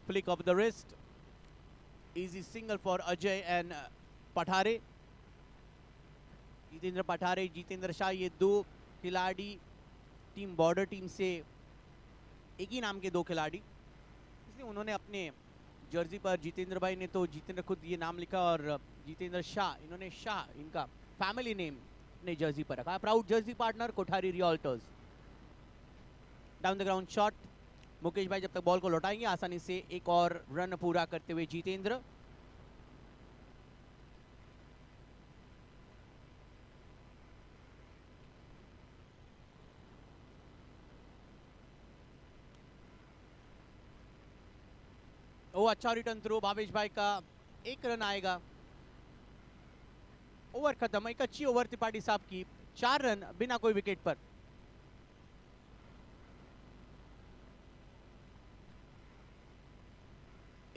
flick of the wrist. Easy single for Ajay and Pathare. Jitendra Pathare, Jitendra Shah, ये दो खिलाड़ी team border team से एक ही नाम के दो खिलाड़ी, इसलिए उन्होंने अपने जर्सी पर, जितेंद्र भाई ने तो जितेंद्र खुद ये नाम लिखा और जितेंद्र शाह, इन्होंने शाह इनका फैमिली नेम अपने जर्सी पर रखा। Proud Jersey partner Kothari realtors. Down the ground shot, Mukesh भाई जब तक बॉल को लौटाएंगे आसानी से एक और रन पूरा करते हुए जितेंद्र। ओ अच्छा रिटर्न थ्रो भावेश भाई का, एक रन आएगा। ओवर खत्म, एक अच्छी ओवर त्रिपाठी साहब की, 4 रन बिना कोई विकेट पर।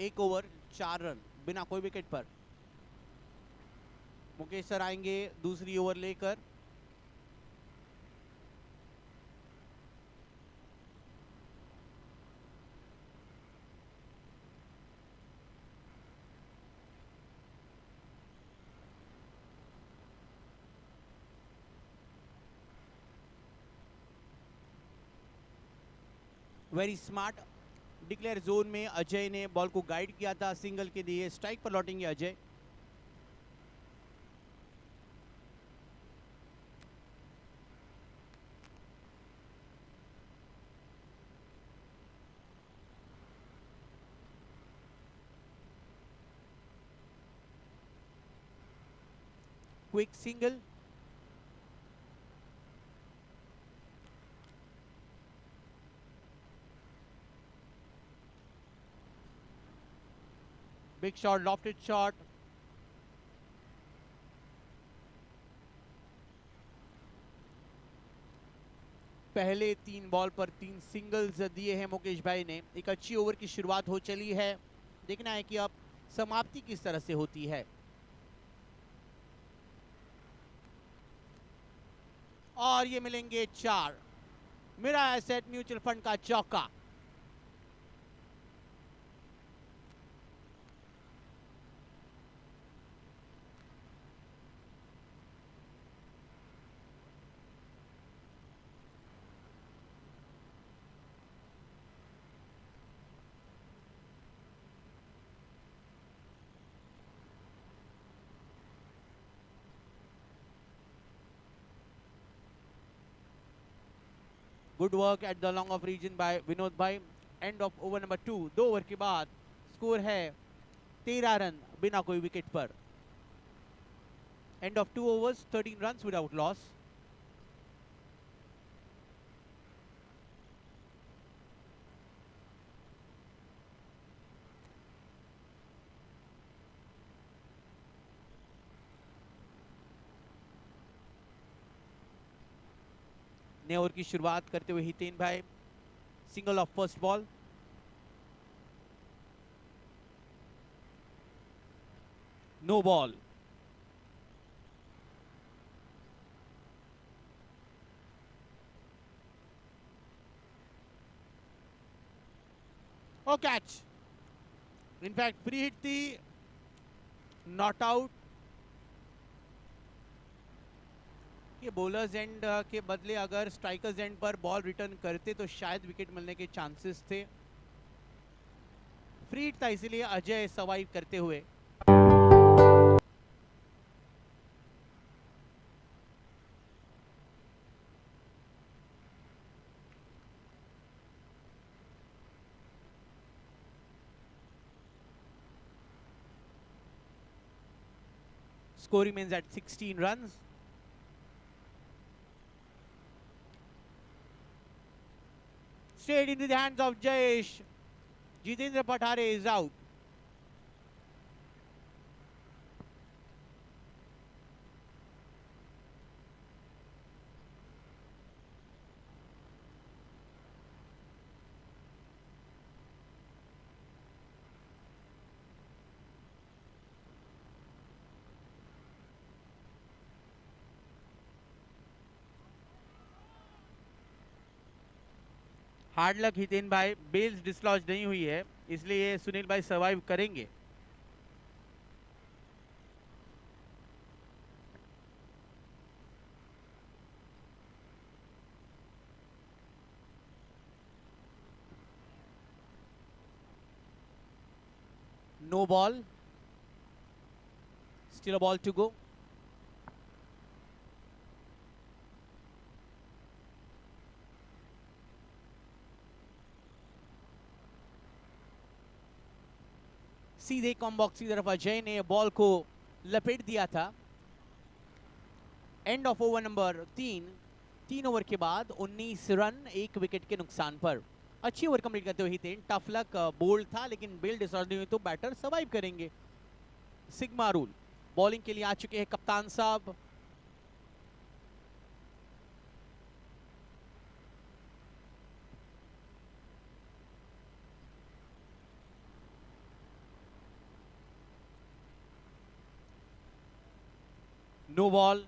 एक ओवर 4 रन बिना कोई विकेट पर। मुकेश सर आएंगे दूसरी ओवर लेकर। वेरी स्मार्ट, डिक्लेयर जोन में अजय ने बॉल को गाइड किया था, सिंगल के लिए स्ट्राइक पर लौटेंगे Ajay. Quick single, big shot, lofted shot, पहले 3 बॉल पर 3 सिंगल्स दिए हैं मुकेश भाई ने। एक अच्छी ओवर की शुरुआत हो चली है, देखना है कि अब समाप्ति किस तरह से होती है। और ये मिलेंगे 4, मेरा एसेट म्यूचुअल फंड का चौका। Good work at the long off region by Vinod भाई। End of over number 2, 2 over के बाद स्कोर है 13 रन बिना कोई विकेट पर। End of 2 overs, 13 runs without loss. नए ओवर की शुरुआत करते हुए हितेन भाई, single off first ball. No ball. और कैच, इनफैक्ट फ्री हिट थी, नॉट आउट। ये बॉलर्स एंड के बदले अगर स्ट्राइकर्स एंड पर बॉल रिटर्न करते तो शायद विकेट मिलने के चांसेस थे। फ्री हिट था, इसीलिए अजय सर्वाइव करते हुए। Score remains at 16 runs. Straight into the hands of Jayesh. Jitendra Pathare is out. Hard luck Hiten भाई, बेल्स डिसलॉज नहीं हुई है, इसलिए सुनील भाई सर्वाइव करेंगे। No ball, still a ball to go. सीधे कॉम बॉक्स की तरफ अजय ने बॉल को लपेट दिया था। And of over number 3 over के बाद 19 रन 1 विकेट के नुकसान पर। अच्छी ओवर कंप्लीट करते हुए हितेन, टफ लक बोल्ड था लेकिन बेल डिसऑर्डर हुई तो बैटर सर्वाइव करेंगे। सिग्मा रूल बॉलिंग के लिए आ चुके हैं कप्तान साहब। नो बॉल,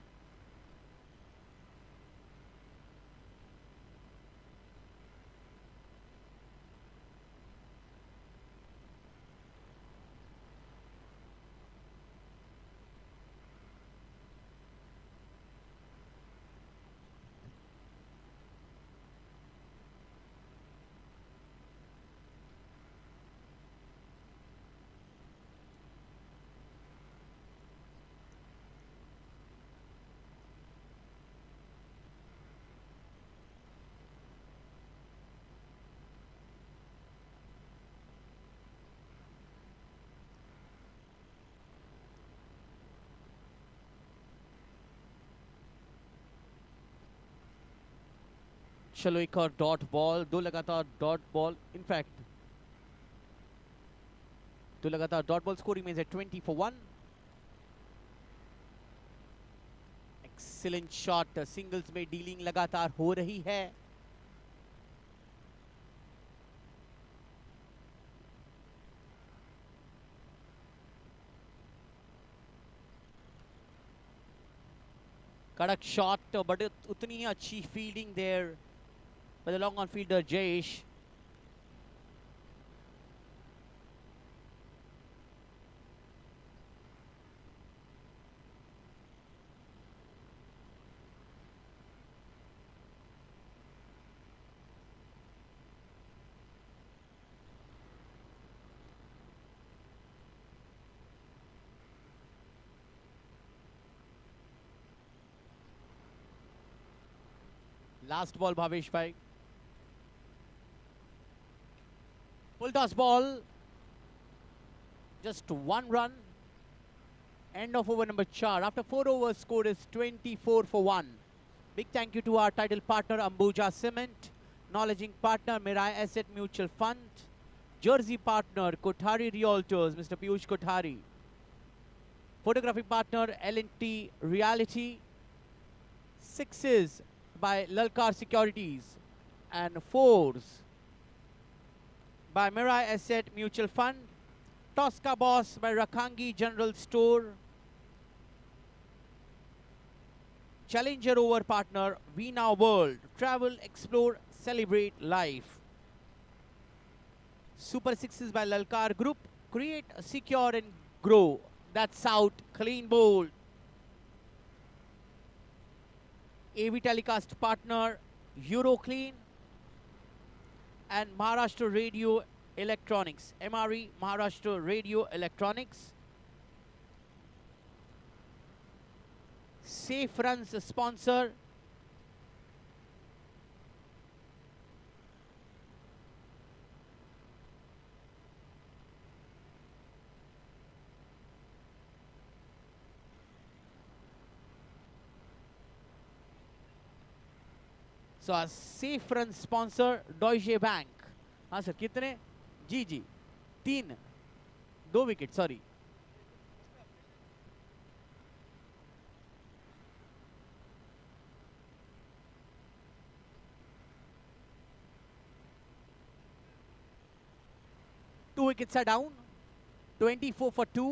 चलो एक और डॉट बॉल, दो लगातार डॉट बॉल, इनफैक्ट दो लगातार डॉट बॉल। स्कोर इमेज है 20 for 1। एक्सीलेंट शॉट, सिंगल्स में डीलिंग लगातार हो रही है। कड़क शॉट, बट उतनी ही अच्छी fielding there by the long on fielder Jayesh. Last ball Bhavesh भाई, full toss ball, just 1 run. End of over number 4. After 4 overs, score is 24 for 1. Big thank you to our title partner Ambuja Cement, knowledging partner Mirai Asset Mutual Fund, jersey partner Kothari Realtors Mr. Piyush Kothari, photography partner L&T Reality, sixes by Lalkar Securities, and fours by Mirai Asset Mutual Fund, Tosca Boss by Rakhangi General Store, Challenger Over partner Veena World, travel, explore, celebrate life. Super Sixes by Lalkar Group, create, secure and grow. That's out, clean bold. AV telecast partner Euroclean and Maharashtra Radio Electronics, MRE Maharashtra Radio Electronics. Safe Runs sponsor So a safe run sponsor Deutsche Bank. हाँ sir, कितने? जी जी, 3, 2 wicket, sorry. Two wickets are down. 24 for 2.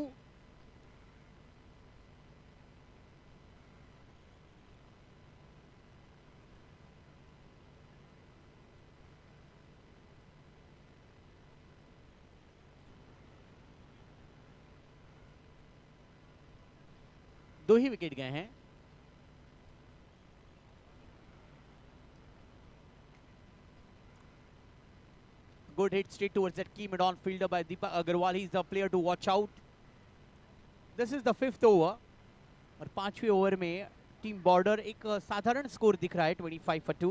दो ही wicket गए हैं। Good hit straight towards that key mid-on fielder by Deepak Agarwal. He's the player to watch out. This is the 5th over. और 5वें over में team border एक साधारण score दिख रहा है 25 for 2.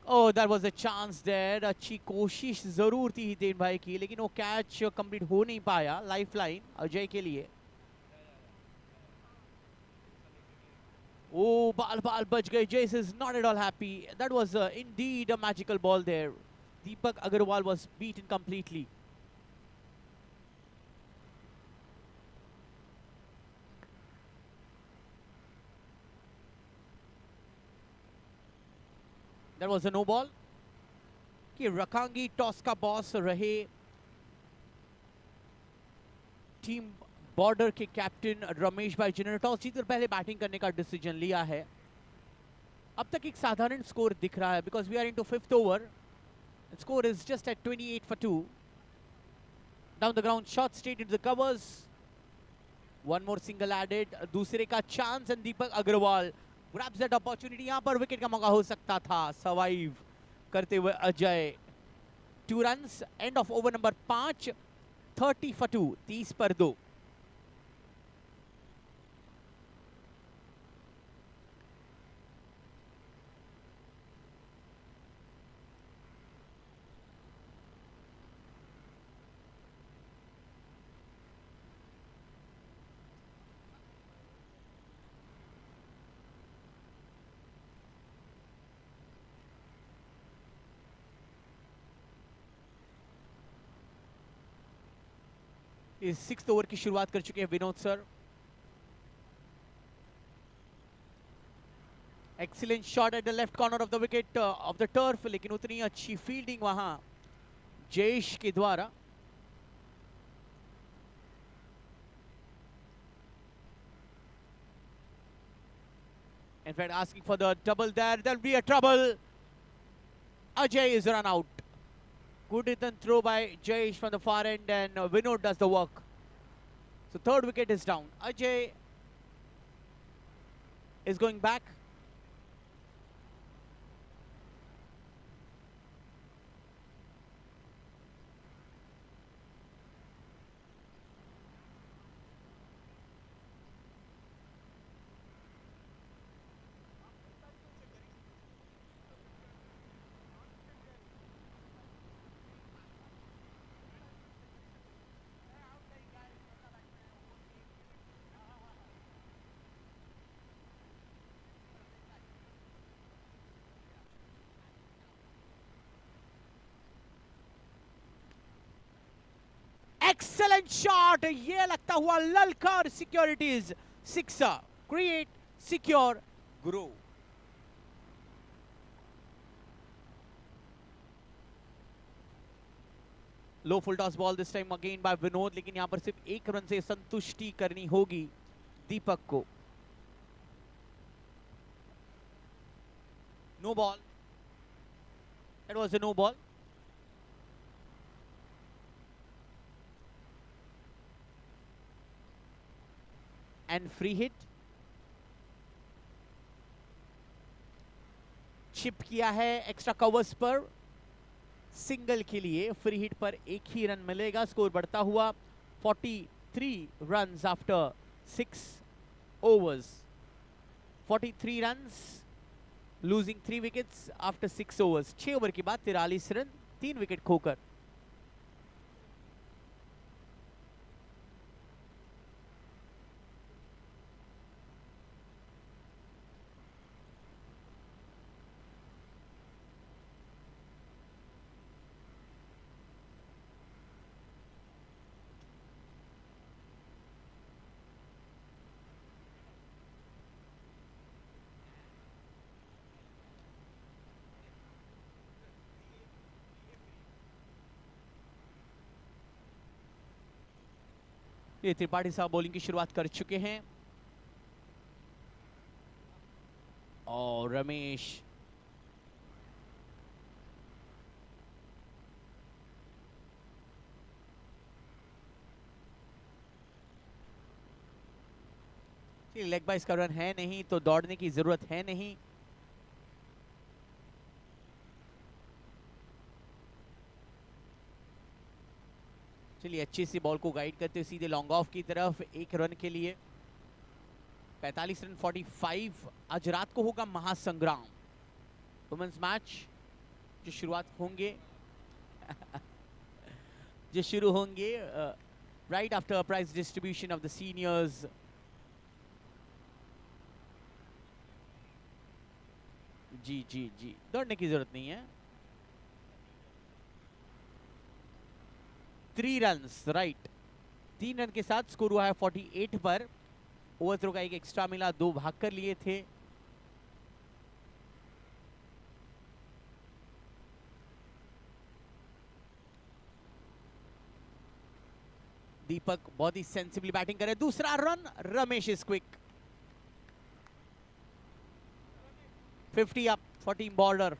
Oh, that was a chance there. अच्छी कोशिश जरूर थी हितेन भाई की, लेकिन वो कैच कंप्लीट हो नहीं पाया. लाइफलाइन अजय के लिए. Oh, ball बच गई. Jace is not at all happy. That was indeed a magical ball there. Deepak Agarwal was beaten completely. That was a no ball. कि रखांगी टॉस का बॉस रहे टीम बॉर्डर के कैप्टन रमेश भाई, जिन्होंने टॉस जीतकर पहले बैटिंग करने का डिसीजन लिया है. अब तक एक साधारण स्कोर दिख रहा है because we are into 5th over. Score is just at 28 for 2. Down the ground shot straight into the covers. One more single added. दूसरे का chance and Deepak Agarwal grabs that opportunity. यहां पर विकेट का मौका हो सकता था. सर्वाइव करते हुए Ajay. 2 runs. And of over number 5. 30 for 2. 30 पर 2. इस 6th ओवर की शुरुआत कर चुके हैं Vinod sir. Excellent shot at the left corner of the wicket of the turf, लेकिन उतनी अच्छी फील्डिंग वहां जयेश के द्वारा. In fact, asking for the double there. There'll be a trouble. Ajay is run out. Good hit and throw by Jayesh from the far end, and Vinod does the work. So 3rd wicket is down. Ajay is going back. Excellent shot. ये लगता हुआ ललकार securities. 6. Create, secure, grow. Low full toss ball this time again by Vinod, लेकिन यहां पर सिर्फ 1 run से संतुष्टि करनी होगी दीपक को. No ball. That was a no ball. And free hit. Chip किया है एक्स्ट्रा कवर्स पर. सिंगल के लिए फ्री हिट पर 1 ही रन मिलेगा. स्कोर बढ़ता हुआ 43 runs after 6 overs. 43 runs, losing 3 wickets after 6 overs. 6 over के बाद 43 रन, 3 विकेट खोकर. ये त्रिपाठी साहब बॉलिंग की शुरुआत कर चुके हैं और रमेश लेग बाइस का रन है नहीं तो दौड़ने की जरूरत है नहीं। चलिए अच्छी सी बॉल को गाइड करते हुए सीधे लॉन्ग ऑफ की तरफ, एक रन के लिए 45 रन 45। आज रात को होगा महासंग्राम वुमेन्स मैच जो शुरू होंगे right after prize distribution of the seniors. जी जी जी, दौड़ने की जरूरत नहीं है। 3 रन्स राइट, 3 रन के साथ स्कोर हुआ है 48 पर। ओवर थ्रो का एक एक्स्ट्रा मिला, 2 भाग कर लिए थे। दीपक बहुत ही सेंसिबली बैटिंग करे, दूसरा run, Ramesh is quick. 50 up 14 border,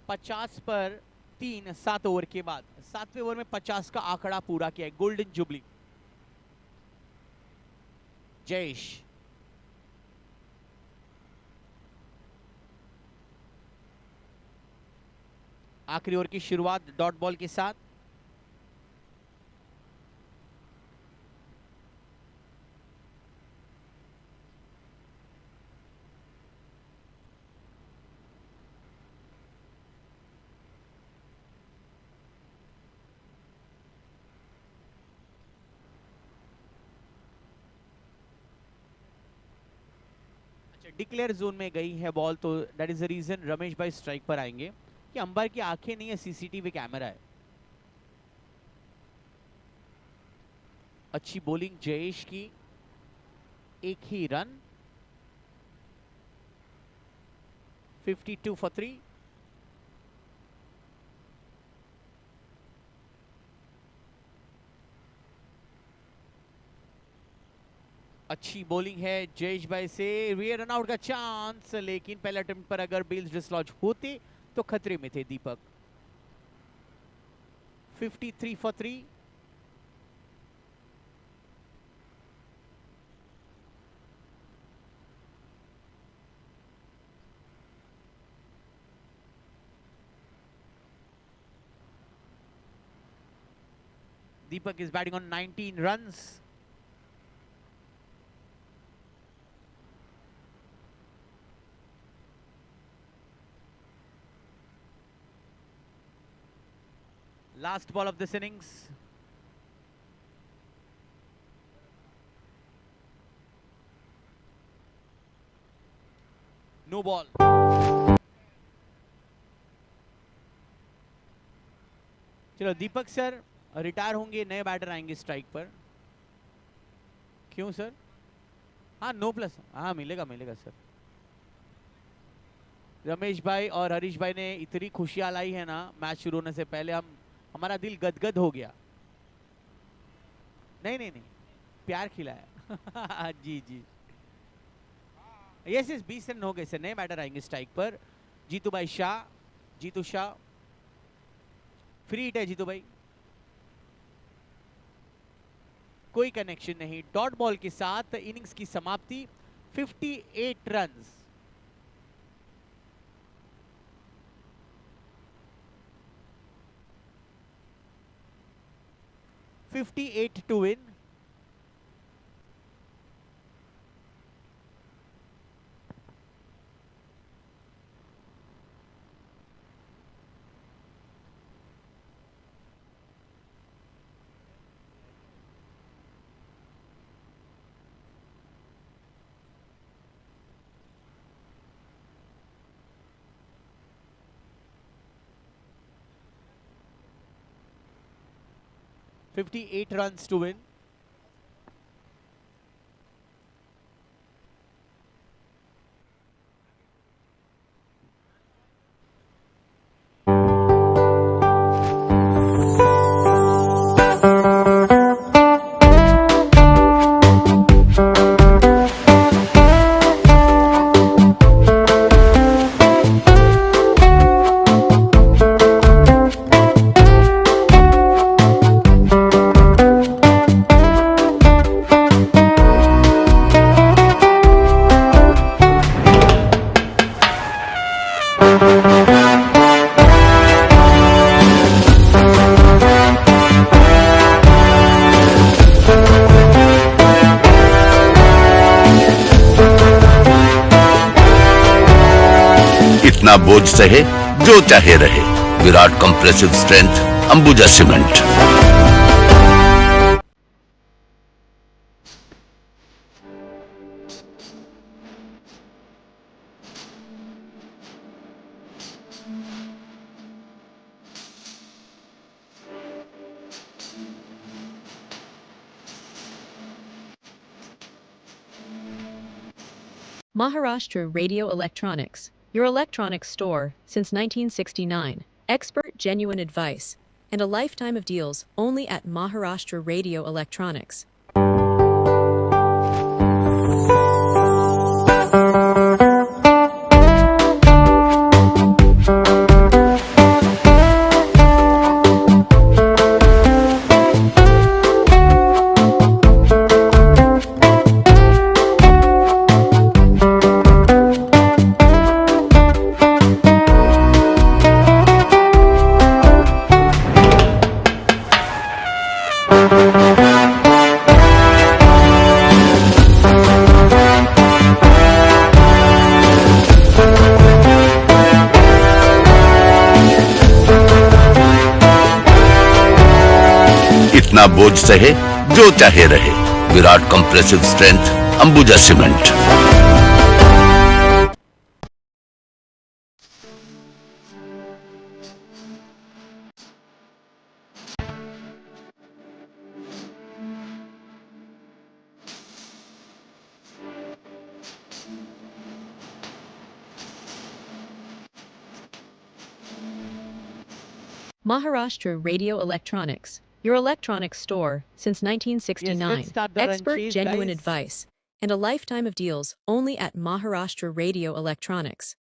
50 पर 3 7 ओवर के बाद। 7वें ओवर में 50 का आंकड़ा पूरा किया है, गोल्डन जुबली। जयेश आखिरी ओवर की शुरुआत डॉट बॉल के साथ। डिक्लेयर जोन में गई है बॉल, तो that is the reason Ramesh भाई स्ट्राइक पर आएंगे कि अंपायर की आंखें नहीं है, सीसीटीवी कैमरा है। अच्छी बॉलिंग जयेश की, एक ही रन, 52 फॉर 3। अच्छी बॉलिंग है जयेश भाई से, रियर रन आउट का चांस, लेकिन पहले अटेम्प्ट पर अगर बेल्स डिसलॉज होते तो खतरे में थे दीपक। 53 for 3। Deepak is batting on 19 runs. Last ball of this innings. No ball. चलो दीपक सर रिटायर होंगे, नए बैटर आएंगे स्ट्राइक पर। क्यों सर? हाँ नो प्लस, हाँ मिलेगा मिलेगा सर। रमेश भाई और हरीश भाई ने इतनी खुशियां लाई है ना मैच शुरू होने से पहले, हमारा दिल गदगद हो गया। नहीं नहीं नहीं, प्यार खिलाया। जी जी यस यस, 20 रन हो गए सर, नए बैटर आएंगे स्ट्राइक पर। जीतू भाई शाह, जीतू शाह फ्री हिट है जीतू भाई, कोई कनेक्शन नहीं। डॉट बॉल के साथ इनिंग्स की समाप्ति, 58 runs. $58 to win. $58 runs to win. इतना बोझ सहे जो चाहे रहे, Virat compressive strength Ambuja cement. Maharashtra Radio Electronics, your electronics store since 1969. Expert genuine advice and a lifetime of deals only at Maharashtra Radio Electronics. इतना बोझ सहे जो चाहे रहे, Virat compressive strength Ambuja cement. Maharashtra Radio Electronics, your electronics store since 1969. start the run Expert chase, genuine guys. advice and a lifetime of deals only at Maharashtra Radio Electronics.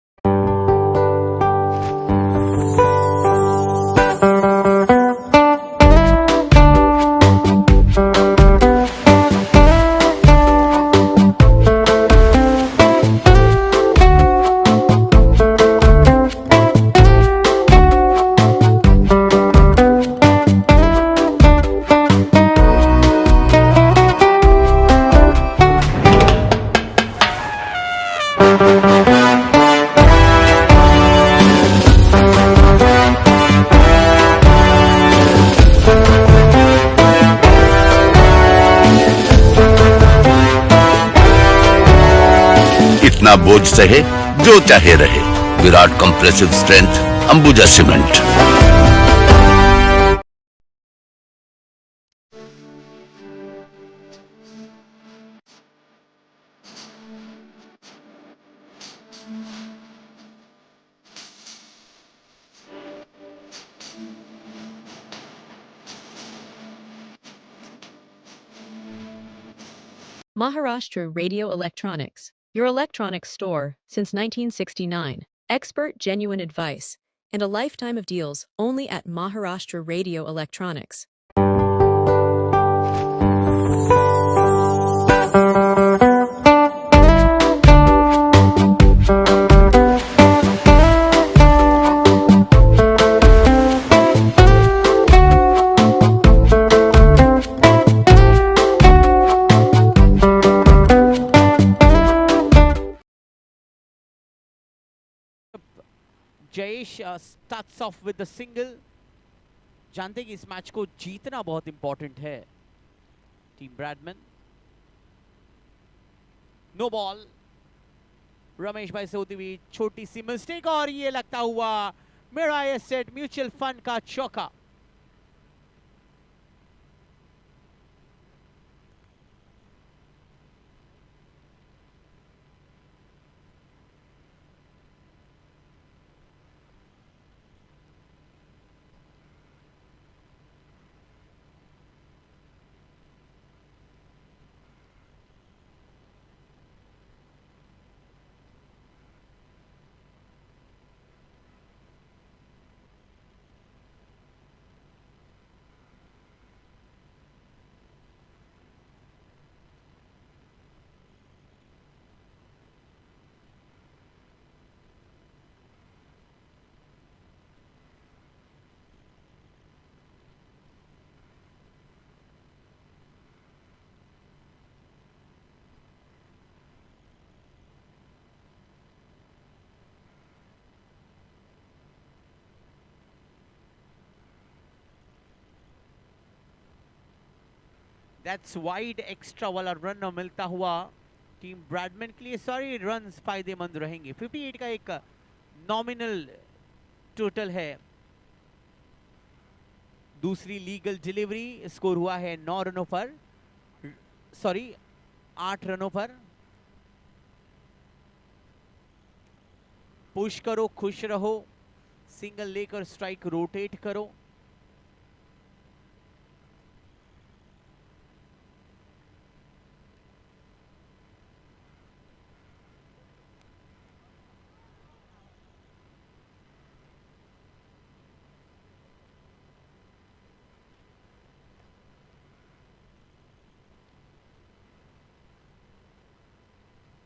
इतना बोझ सहे जो चाहे रहे, Virat compressive strength Ambuja cement. Maharashtra Radio Electronics, your electronics store since 1969. Expert genuine advice and a lifetime of deals only at Maharashtra Radio Electronics. Jayesh starts off with the single. जानते हैं कि इस मैच को जीतना बहुत इंपॉर्टेंट है। Team Bradman, no ball. Ramesh भाई से होती हुई छोटी सी मिस्टेक और ये लगता हुआ मेरा एसेट म्यूचुअल फंड का चौका। दैट्स वाइड एक्स्ट्रा वाला रन मिलता हुआ टीम ब्रैडमैन के लिए सारे रन्स फायदेमंद रहेंगे। 58 का एक नॉमिनल टोटल है। दूसरी लीगल डिलीवरी, स्कोर हुआ है 9 रनों पर, सॉरी 8 रनों पर। पुश करो, खुश रहो, सिंगल लेकर स्ट्राइक रोटेट करो।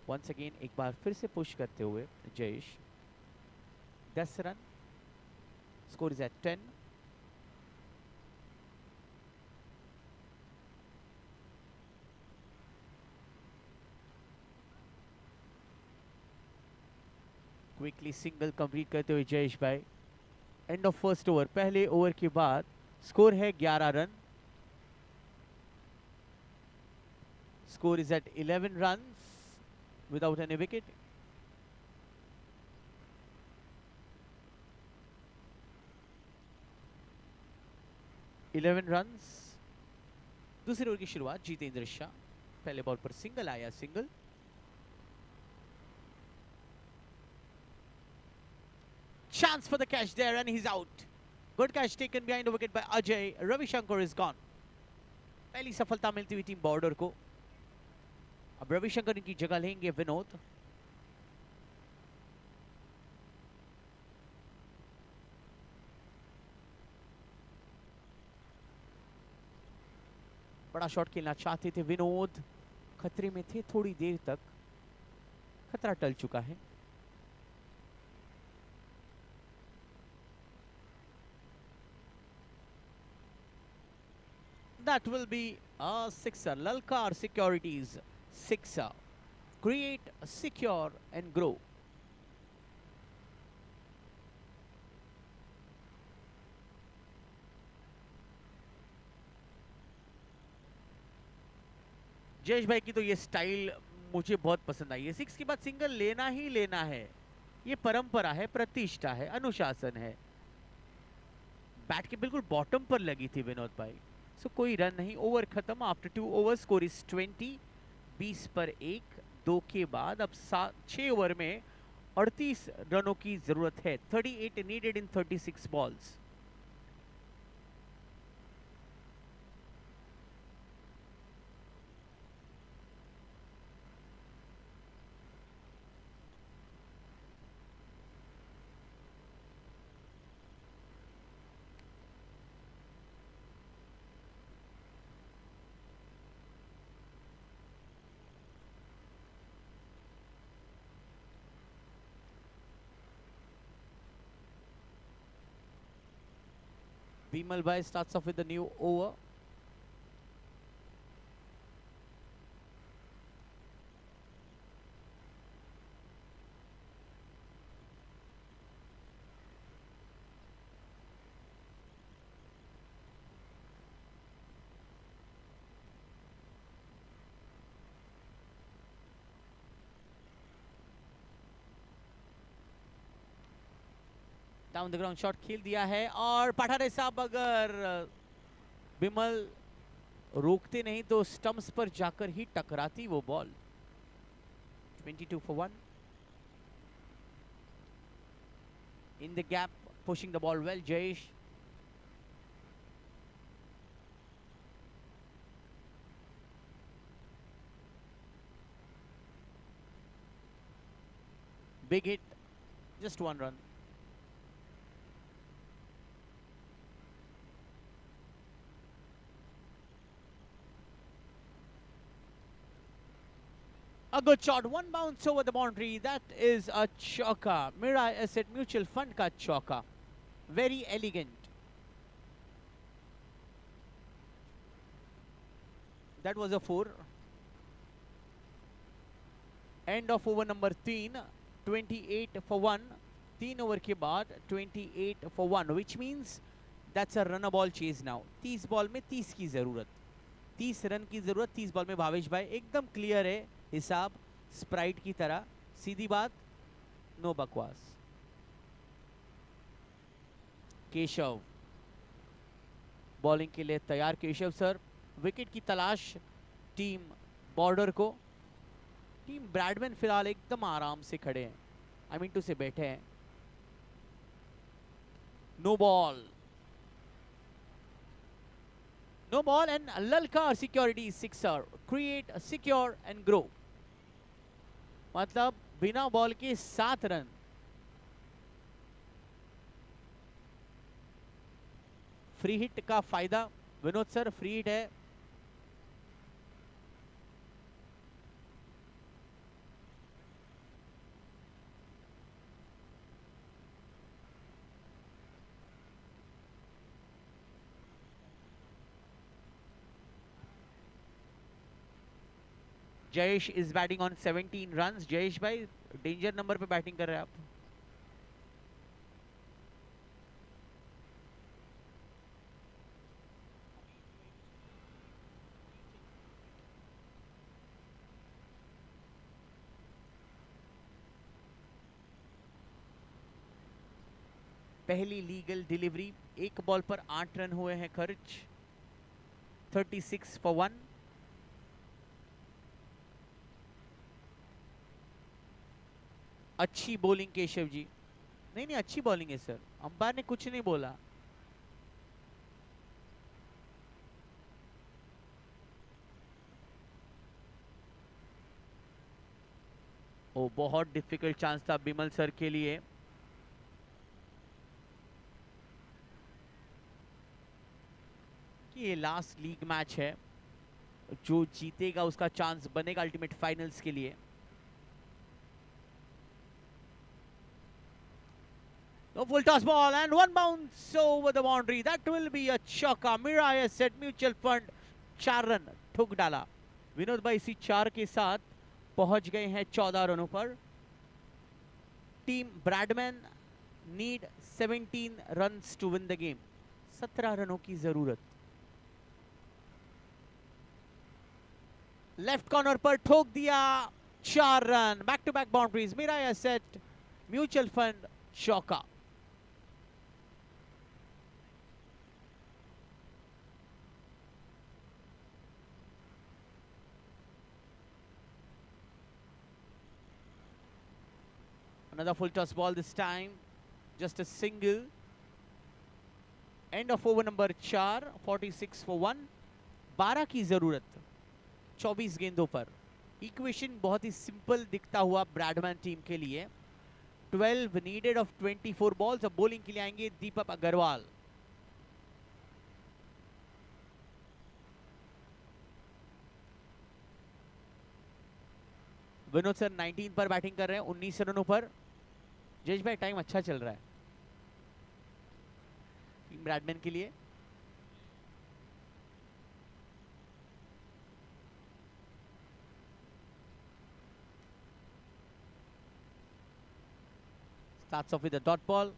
वंस अगेन एक बार फिर से पुश करते हुए Jayesh, 10 run, score is at 10। Quickly single complete करते हुए जयेश भाई। एंड ऑफ फर्स्ट ओवर, पहले ओवर के बाद स्कोर है 11 run. Score is at 11 run without any wicket. Runs. दूसरे ओवर की शुरुआत जितेंद्र शाह, पहले बॉल पर सिंगल आया, single. Chance for the catch there and he's out. Good catch taken behind the wicket by Ajay. Ravishankar is gone. पहली सफलता मिलती हुई टीम बॉर्डर को। अब रविशंकर की जगह लेंगे विनोद। बड़ा शॉट खेलना चाहते थे विनोद, खतरे में थे थोड़ी देर तक, खतरा टल चुका है। That will be a sixer. Lalkar Securities sixer. Create, secure and grow. Jayesh भाई की तो ये स्टाइल मुझे बहुत पसंद आई है। 6 के बाद सिंगल लेना ही लेना है, ये परंपरा है, प्रतिष्ठा है, अनुशासन है। बैट के बिल्कुल बॉटम पर लगी थी विनोद भाई। सो कोई रन नहीं, ओवर खत्म। आफ्टर 2 ओवर स्कोर इज 20, 20 पर 1। 2 के बाद अब 6 ओवर में 38 रनों की जरूरत है। 38 needed in 36 balls. Bimal Bhai starts off with the new over. Down the ground shot खेल दिया है और पठारे साहब अगर बिमल रोकते नहीं तो स्टंप्स पर जाकर ही टकराती वो ball. 22 for 1 in the gap, pushing the ball well Jayesh. Big hit, just 1 run. A good shot, one bounce over the boundary. That is a chauka. Mirai Asset Mutual Fund ka chauka. Very elegant. That was a 4. End of over number 3. 28 for 1. 3 over के बाद 28 for 1, which means that's a runner ball chase now. 30 ball में 30 की जरूरत। 30 run की जरूरत 30 ball में। भावेश भाई एकदम क्लियर है हिसाब, स्प्राइट की तरह, सीधी बात, नो बकवास। केशव बॉलिंग के लिए तैयार। केशव सर, विकेट की तलाश टीम बॉर्डर को। टीम ब्रैडमैन फिलहाल एकदम आराम से खड़े हैं, आई मीन टू से बैठे हैं। No ball, no ball and ललकार security sixer, create secure and grow. मतलब बिना बॉल के 7 रन। फ्री हिट का फायदा। विनोद सर, फ्री हिट है। Jayesh is batting on 17 runs. Jayesh भाई डेंजर नंबर पे बैटिंग कर रहे हैं आप। पहली लीगल डिलीवरी, एक बॉल पर 8 रन हुए हैं खर्च। 36 for 1। अच्छी बॉलिंग केशव जी। नहीं नहीं, अच्छी बॉलिंग है सर, अंपायर ने कुछ नहीं बोला। ओ, बहुत डिफिकल्ट चांस था बिमल सर के लिए। कि ये लास्ट लीग मैच है, जो जीतेगा उसका चांस बनेगा अल्टीमेट फाइनल्स के लिए। A full toss ball and one bounce over the boundary. That will be a chauka. Miraya said Mutual Fund 4 run ठुक डाला। विनोद भाई इसी 4 के साथ पहुंच गए हैं 14 रनों पर। Team Bradman need 17 runs to win the game. 17 रनों की जरूरत। लेफ्ट कॉर्नर पर ठोक दिया, 4 run. Back to back boundaries. Mirae Asset mutual fund चौका। Another full toss ball this time. Just a single. End of over number 4, 46 for 1। 12 की जरूरत 24 गेंदों पर। इक्वेशन बहुत ही सिंपल दिखता हुआ ब्रैडमैन टीम के लिए। 12 नीडेड ऑफ 24 बॉल्स। अब बॉलिंग के लिए आएंगे दीपक अग्रवाल। विनोद सर 19 पर बैटिंग कर रहे हैं, 19 रनों पर। जयेश भाई टाइम अच्छा चल रहा है टीम ब्रैडमैन के लिए। Starts off with a dot ball.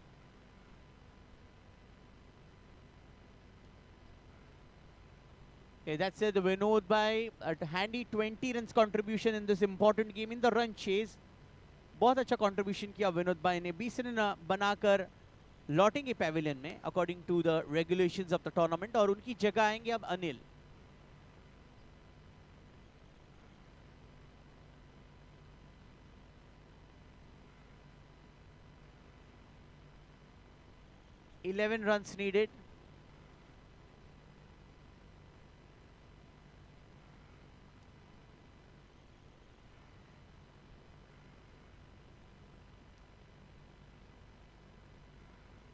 Okay, that's it. Vinod by a handy 20 runs contribution in this important game in the run chase. बहुत अच्छा कंट्रीब्यूशन किया विनोद भाई ने। 20 रन बनाकर लौटेंगे पैविलियन में according to the regulations of the tournament, और उनकी जगह आएंगे अब Anil. Eleven runs needed.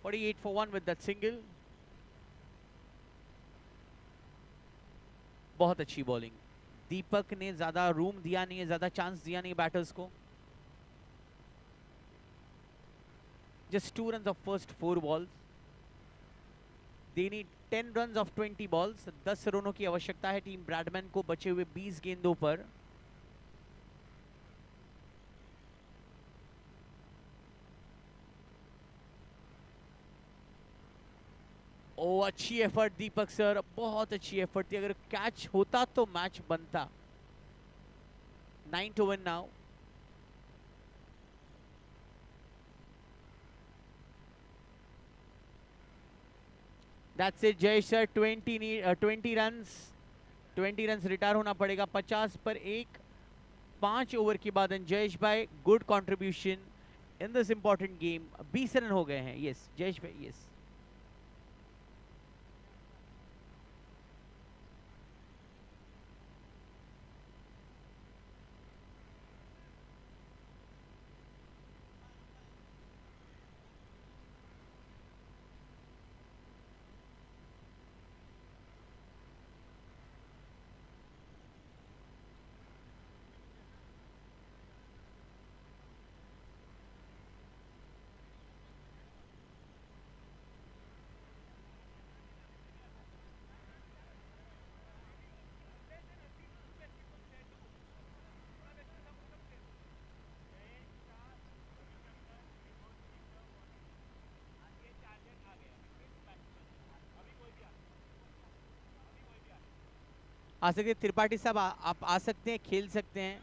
(48 for 1 with that single. बहुत अच्छी बॉलिंग। दीपक ने ज्यादा रूम दिया नहीं है, ज्यादा चांस दिया नहीं बैटर्स को। Just 2 runs of first 4 balls. They need 10 runs of 20 balls. 10 रनों की आवश्यकता है टीम ब्रैडमैन को बचे हुए 20 गेंदों पर। ओ अच्छी एफर्ट दीपक सर, बहुत अच्छी एफर्ट थी, अगर कैच होता तो मैच बनता। 9-1 now. That's it Jayesh sir, 20 runs, 20 runs retire होना पड़ेगा। 50 पर 1, 5 ओवर के बाद जयेश भाई good contribution in this important game. 20 run हो गए हैं। यस जयेश भाई, यस। आ सकते हैं त्रिपाठी साहब, आप आ सकते हैं, खेल सकते हैं।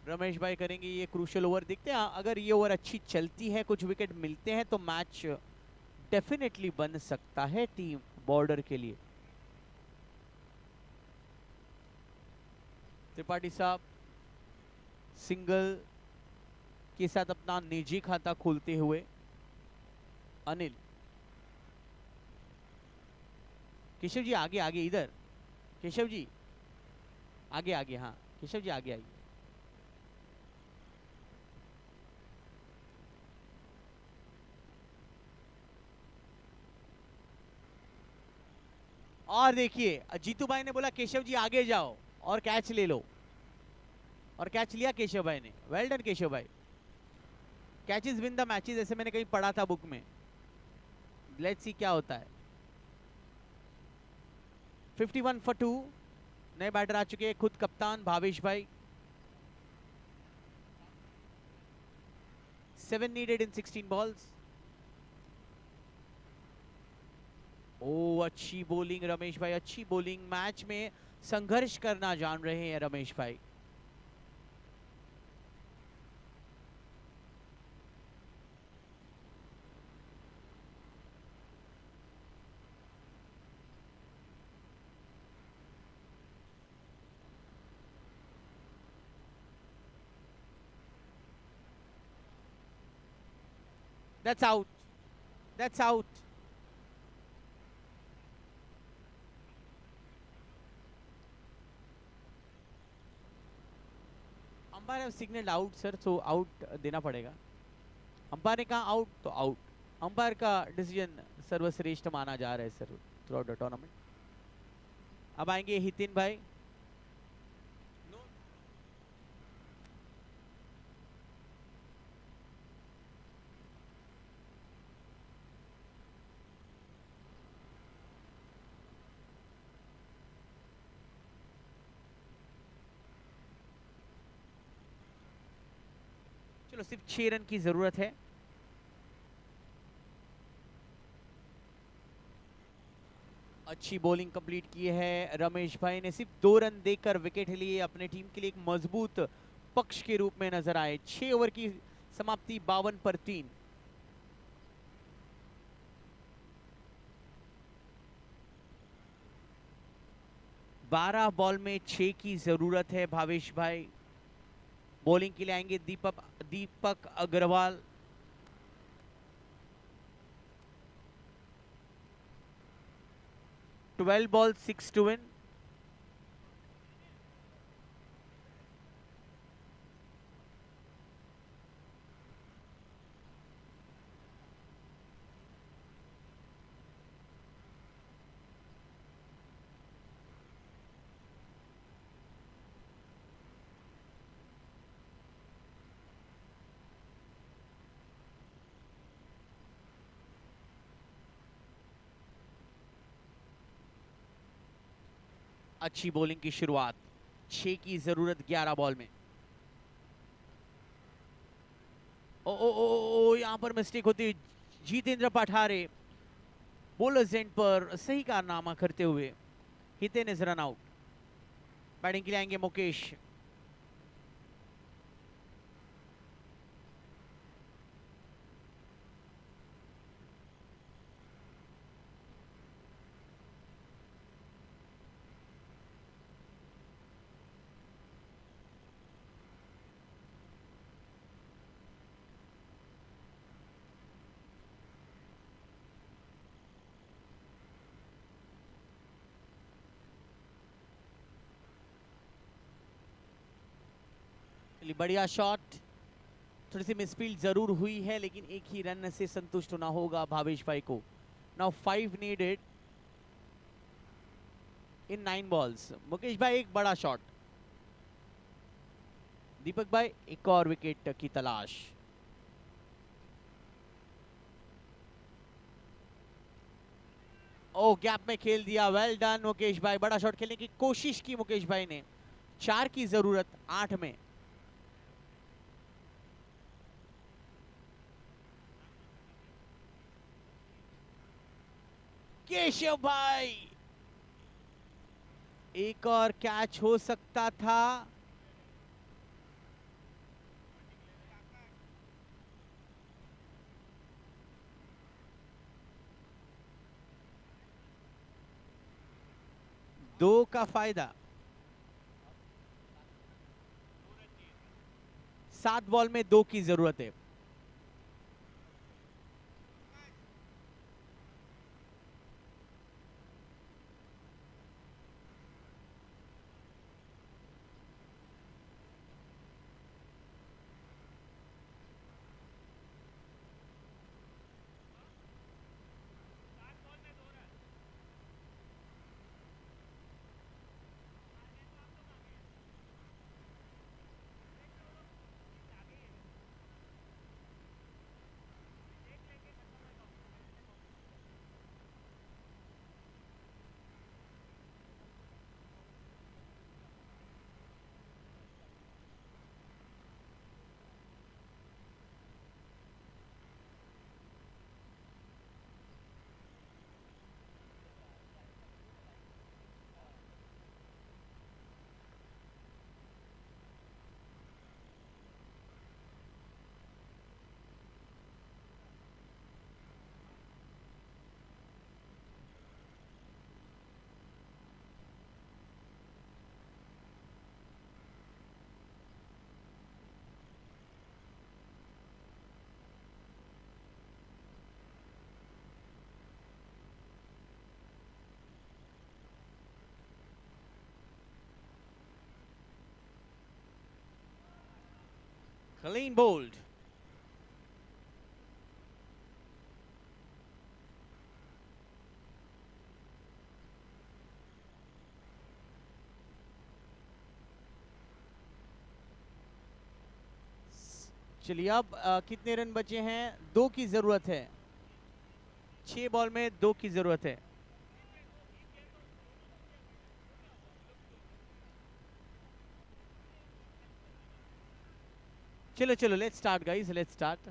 रमेश भाई करेंगे ये क्रूशियल ओवर। देखते हैं अगर ये ओवर अच्छी चलती है, कुछ विकेट मिलते हैं तो मैच डेफिनेटली बन सकता है टीम बॉर्डर के लिए। त्रिपाठी साहब सिंगल के साथ अपना निजी खाता खोलते हुए। अनिल, केशव जी आगे आगे, इधर केशव जी आगे आगे, हाँ केशव जी आगे आइए। और देखिए जीतू भाई ने बोला केशव जी आगे जाओ और कैच ले लो, और कैच लिया केशव भाई ने। वेल डन केशव भाई। कैचेस विन द मैचेस, ऐसे मैंने कहीं पढ़ा था बुक में। लेट्स सी क्या होता है। 51 for 2, नए बैटर आ चुके हैं, खुद कप्तान भावेश भाई। 7 needed in 16 balls। ओ अच्छी बॉलिंग रमेश भाई, अच्छी बॉलिंग। मैच में संघर्ष करना जान रहे हैं रमेश भाई। That's out. That's out. Umpire have signalled out sir, so out देना पड़ेगा। अंपायर ने कहा आउट तो आउट। अंपायर का डिसीजन सर्वश्रेष्ठ माना जा रहा है sir through out the tournament. अब आएंगे हितिन भाई। चलो सिर्फ 6 रन की जरूरत है। अच्छी बॉलिंग कंप्लीट की है रमेश भाई ने। सिर्फ 2 रन देकर विकेट लिए, अपने टीम के लिए एक मजबूत पक्ष के रूप में नजर आए। 6 ओवर की समाप्ति 52 पर 3। बारह बॉल में 6 की जरूरत है भावेश भाई। बॉलिंग के लिए आएंगे Deepak Agarwal. Twelve ball 6 to win। अच्छी बॉलिंग की शुरुआत। 6 की जरूरत 11 बॉल में। ओ ओ ओ ओ यहाँ पर मिस्टेक होती है जितेंद्र पठारे बॉलर्स एंड पर सही कारनामा करते हुए Hiten is run out. Batting के लिए आएंगे मुकेश। बढ़िया शॉट, थोड़ी सी मिसफील्ड जरूर हुई है लेकिन एक ही रन से संतुष्ट होना होगा भावेश भाई को। Now 5 needed in 9 balls. Mukesh भाई एक बड़ा शॉट। दीपक भाई एक और विकेट की तलाश। ओ गैप में खेल दिया, वेल डन मुकेश भाई। बड़ा शॉट खेलने की कोशिश की मुकेश भाई ने। 4 की जरूरत 8 में। केशव भाई एक और कैच हो सकता था। दो का फायदा। 7 बॉल में 2 की जरूरत है। Clean bowled. चलिए अब कितने रन बचे हैं? 2 की जरूरत है। 6 बॉल में 2 की जरूरत है। चलो चलो let's start guys, let's start.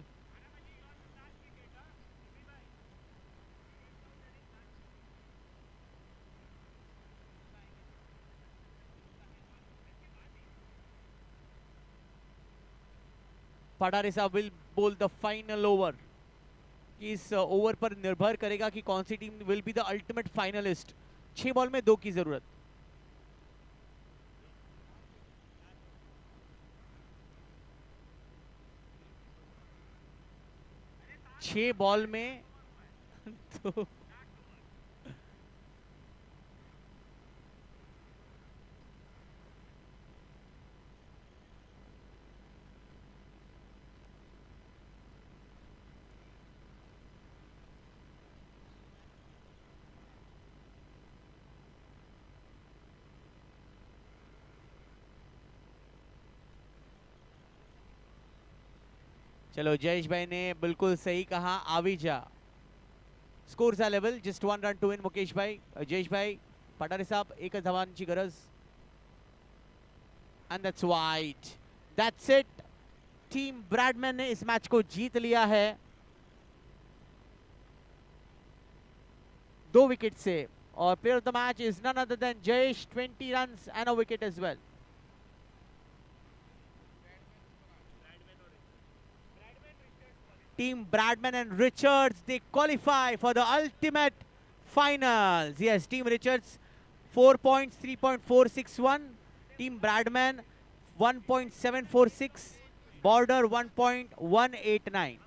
Pathare साहब will bowl the final over. इस ओवर पर निर्भर करेगा कि कौन सी team will be the ultimate finalist. 6 ball में 2 की जरूरत। 6 बॉल में तो चलो जयेश भाई ने बिल्कुल सही कहा, आविजा। Scores are level, just 1 run to win. Mukesh भाई, जयेश भाई, पठारे साहब एकच धावांची गरज. And that's wide. That's it. Team Bradman ने इस मैच को जीत लिया है 2 विकेट से। और player of the match is none other than Jayesh, 20 runs and a wicket as well. Team Bradman and Richards, they qualify for the ultimate finals. Yes, Team Richards 4 points, 3.461. Team Bradman 1.746. Border 1.189.